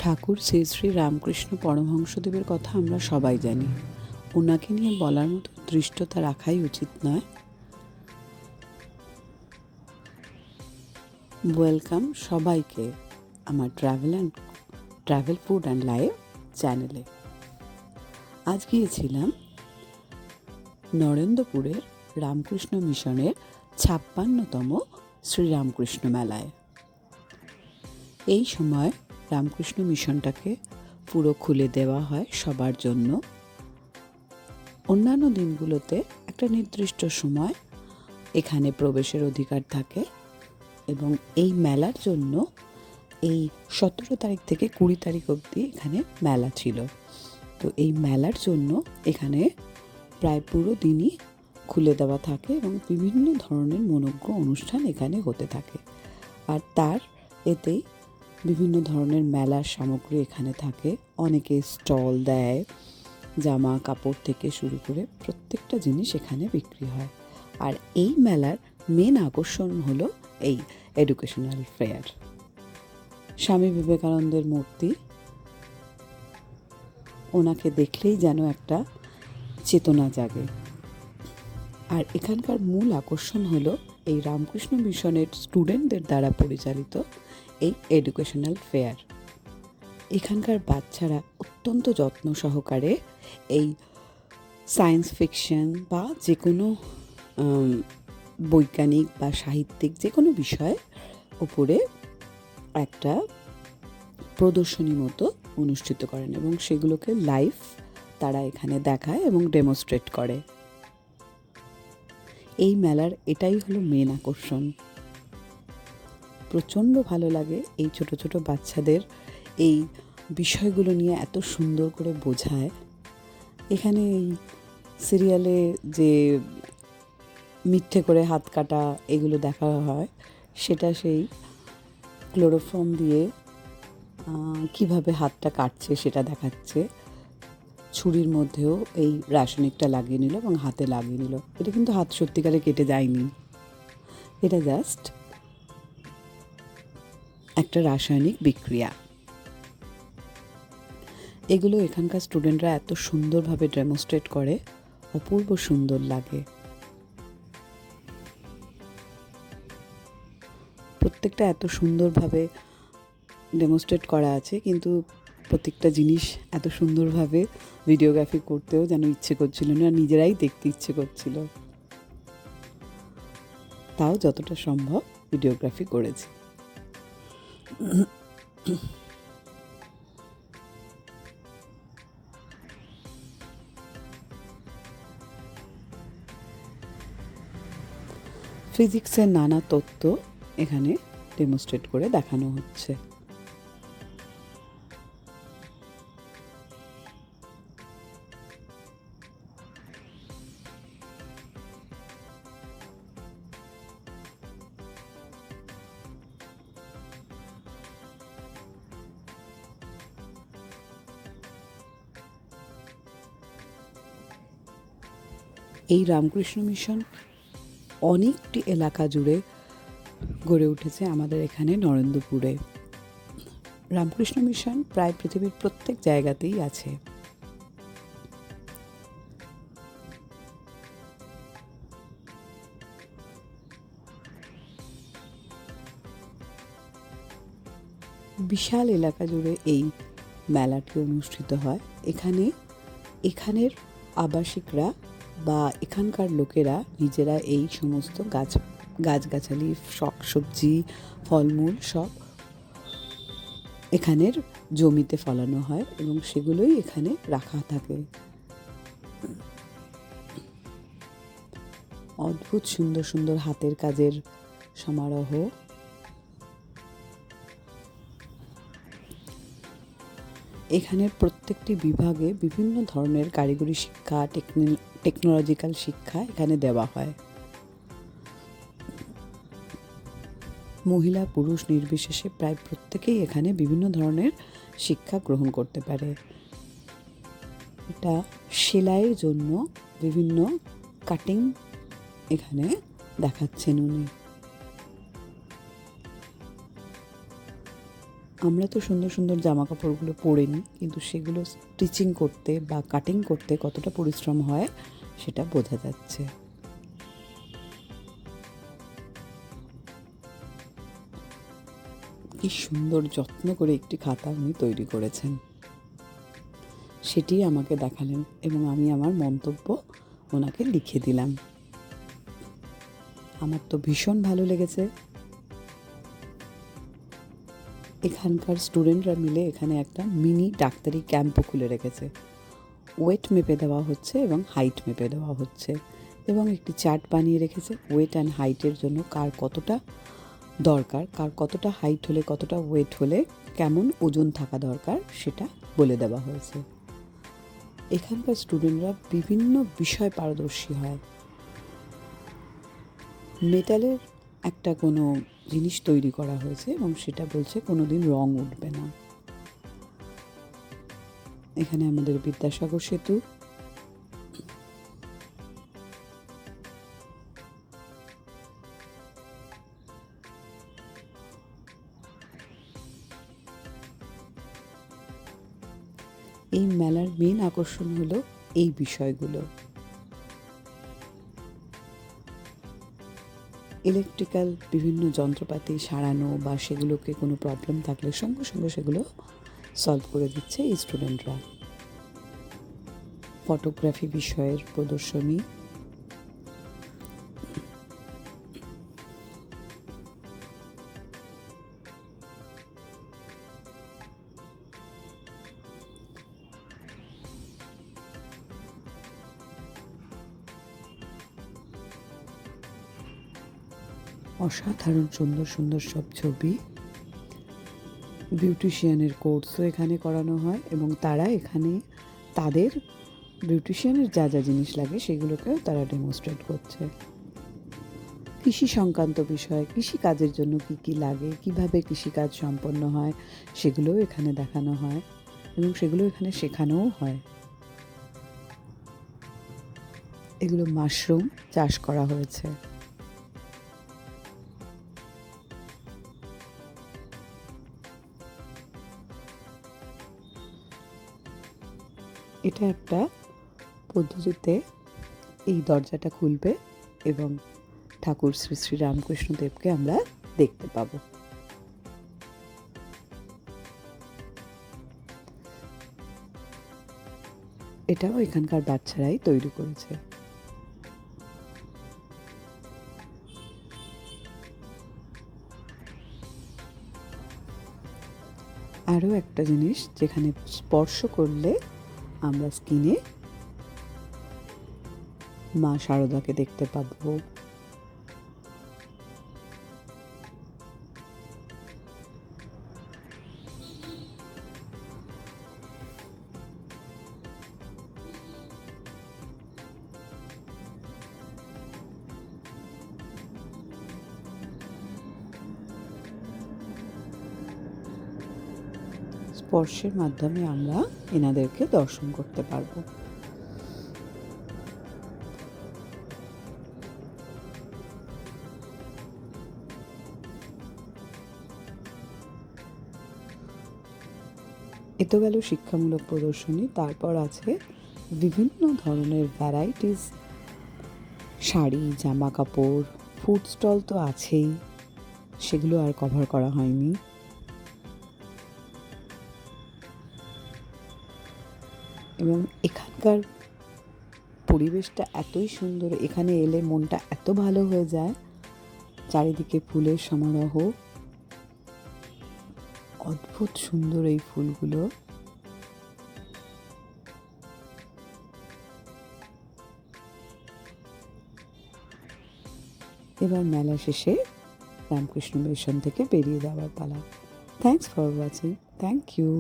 ঠাকুর শ্রী শ্রী রামকৃষ্ণ পরমহংসদেবের কথা আমরা সবাই জানি। ওনাকে নিয়ে বলার মতো দৃষ্টতা রাখাই উচিত নয়। ওয়েলকাম সবাইকে আমার ট্রাভেল ফুড অ্যান্ড লাইফ চ্যানেলে। আজ গিয়েছিলাম নরেন্দ্রপুরের রামকৃষ্ণ মিশনের ৫৬তম শ্রীরামকৃষ্ণ মেলায়। এই সময় রামকৃষ্ণ মিশনটাকে পুরো খুলে দেওয়া হয় সবার জন্য। অন্যান্য দিনগুলোতে একটা নির্দিষ্ট সময় এখানে প্রবেশের অধিকার থাকে এবং এই মেলার জন্য এই ১৭ তারিখ থেকে ২০ তারিখ অবধি এখানে মেলা ছিল। তো এই মেলার জন্য এখানে প্রায় পুরো দিনই খুলে দেওয়া থাকে এবং বিভিন্ন ধরনের মনোজ্ঞ অনুষ্ঠান এখানে হতে থাকে। আর তার এতেই বিভিন্ন ধরনের মেলার সামগ্রী এখানে থাকে। অনেকে স্টল দেয়, জামা কাপড় থেকে শুরু করে প্রত্যেকটা জিনিস এখানে বিক্রি হয়। আর এই মেলার মেন আকর্ষণ হলো এই এডুকেশনাল ফেয়ার। স্বামী বিবেকানন্দের মূর্তি, ওনাকে দেখলেই যেন একটা চেতনা জাগে। আর এখানকার মূল আকর্ষণ হলো এই রামকৃষ্ণ মিশনের স্টুডেন্টদের দ্বারা পরিচালিত এই এডুকেশনাল ফেয়ার। এখানকার বাচ্চারা অত্যন্ত যত্ন সহকারে এই সায়েন্স ফিকশন বা যে কোনো বৈজ্ঞানিক বা সাহিত্যিক যে কোনো বিষয়ের উপরে একটা প্রদর্শনী মতো অনুষ্ঠিত করেন এবং সেগুলোকে লাইভ তারা এখানে দেখায় এবং ডেমনস্ট্রেট করে। এই মেলার এটাই হলো মেন আকর্ষণ। প্রচণ্ড ভালো লাগে এই ছোট ছোট বাচ্চাদের এই বিষয়গুলো নিয়ে এত সুন্দর করে বোঝায়। এখানে এই সিরিয়ালে যে মিথ্যে করে হাত কাটা এগুলো দেখা হয়, সেটা সেই ক্লোরোফর্ম দিয়ে কিভাবে হাতটা কাটছে সেটা দেখাচ্ছে। ছুরির মধ্যেও এই রাসায়নিকটা লাগিয়ে নিল এবং হাতে লাগিয়ে নিল। এটা কিন্তু হাত সত্যিকারে কেটে যায়নি, এটা জাস্ট একটা রাসায়নিক বিক্রিয়া। এগুলো এখানকার স্টুডেন্টরা এত সুন্দরভাবে ডেমনস্ট্রেট করে, অপূর্ব সুন্দর লাগে। প্রত্যেকটা এত সুন্দরভাবে ডেমনস্ট্রেট করা আছে, কিন্তু প্রত্যেকটা জিনিস এত সুন্দরভাবে ভিডিওগ্রাফি করতেও যেন ইচ্ছে করছিল না, নিজেরাই দেখতে ইচ্ছে করছিল। তাও যতটা সম্ভব ভিডিওগ্রাফি করেছি। ফিজিক্সের নানা তত্ত্ব এখানে ডেমনস্ট্রেট করে দেখানো হচ্ছে। এই রামকৃষ্ণ মিশন অনেকটি এলাকা জুড়ে গড়ে উঠেছে আমাদের এখানে নরেন্দ্রপুরে। রামকৃষ্ণ মিশন প্রায় পৃথিবীর প্রত্যেক জায়গাতেই আছে। বিশাল এলাকা জুড়ে এই মেলাটি অনুষ্ঠিত হয়। এখানের আবাসিকরা বা এখানকার লোকেরা নিজেরা এই সমস্ত গাছগাছালি, শাকসবজি, ফলমূল সব এখানের জমিতে ফলানো হয় এবং সেগুলোই এখানে রাখা থাকে। অদ্ভুত সুন্দর সুন্দর হাতের কাজের সমারোহ। এখানের প্রত্যেকটি বিভাগে বিভিন্ন ধরনের কারিগরি শিক্ষা, টেকনোলজিক্যাল শিক্ষা এখানে দেওয়া হয়। মহিলা পুরুষ নির্বিশেষে প্রায় প্রত্যেকেই এখানে বিভিন্ন ধরনের শিক্ষা গ্রহণ করতে পারে। এটা সেলাইয়ের জন্য বিভিন্ন কাটিং এখানে দেখাচ্ছেন উনি। আমরা তো সুন্দর সুন্দর জামা কাপড়গুলো পরে নিই, কিন্তু সেগুলো স্টিচিং করতে বা কাটিং করতে কতটা পরিশ্রম হয় সেটা বোঝা যাচ্ছে। কি সুন্দর যত্ন করে একটি খাতা উনি তৈরি করেছেন, সেটি আমাকে দেখালেন এবং আমি আমার মন্তব্য ওনাকে লিখে দিলাম। আমার তো ভীষণ ভালো লেগেছে। এখানকার স্টুডেন্টরা মিলে এখানে একটা মিনি ডাক্তারি ক্যাম্পও খুলে রেখেছে। ওয়েট মেপে দেওয়া হচ্ছে এবং হাইট মেপে দেওয়া হচ্ছে, এবং একটি চার্ট বানিয়ে রেখেছে ওয়েট অ্যান্ড হাইটের জন্য কার কতটা দরকার, কার কতটা হাইট হলে কতটা ওয়েট হলে কেমন ওজন থাকা দরকার সেটা বলে দেওয়া হয়েছে। এখানকার স্টুডেন্টরা বিভিন্ন বিষয় পারদর্শী হয়। মেটালের একটা কোনো জিনিস তৈরি করা হয়েছে এবং সেটা বলছে কোনো দিন রং উঠবে না। এখানে আমাদের বিদ্যাসাগর সেতু, এই মেলার মেন আকর্ষণ হলো এই বিষয়গুলো। ইলেকট্রিক্যাল বিভিন্ন যন্ত্রপাতি সারানো বা সেগুলোকে কোনো প্রবলেম থাকলে সঙ্গে সঙ্গে সেগুলো সলভ করে দিচ্ছে এই স্টুডেন্টরা। ফটোগ্রাফি বিষয়ের প্রদর্শনী, অসাধারণ সুন্দর সুন্দর সব ছবি। বিউটিশিয়ানের কোর্সও এখানে করানো হয় এবং তারা এখানে তাদের বিউটিশিয়ানের যা যা জিনিস লাগে সেগুলোকেও তারা ডেমনস্ট্রেট করছে। কৃষি সংক্রান্ত বিষয়, কৃষিকাজের জন্য কী কী লাগে, কীভাবে কৃষিকাজ সম্পন্ন হয় সেগুলোও এখানে দেখানো হয় এবং সেগুলো এখানে শেখানোও হয়। এগুলো মাশরুম চাষ করা হয়েছে। এটা একটা পদ্ধতিতে এই দরজাটা খুলবে এবং ঠাকুর শ্রী শ্রী রামকৃষ্ণদেবকে আমরা দেখতে পাব। এটাও এখানকার বাচ্চারাই তৈরি করেছে। আরও একটা জিনিস যেখানে স্পর্শ করলে আমরা স্কিনে মা শারদাকে দেখতে পাবো। স্পর্শের মাধ্যমে আমরা এনাদেরকে দর্শন করতে পারবো। এ তো গেল শিক্ষামূলক প্রদর্শনী। তারপর আছে বিভিন্ন ধরনের ভ্যারাইটিস শাড়ি, জামা কাপড়, ফুড স্টল তো আছেই, সেগুলো আর কভার করা হয়নি। এবং এখানকার পরিবেশটা এতই সুন্দর, এখানে এলে মনটা এত ভালো হয়ে যায়। চারিদিকে ফুলের সমারোহ, অদ্ভুত সুন্দর এই ফুলগুলো। এবার মেলা শেষে রামকৃষ্ণ মিশন থেকে বেরিয়ে যাওয়ার পালা। Thanks for watching. Thank you.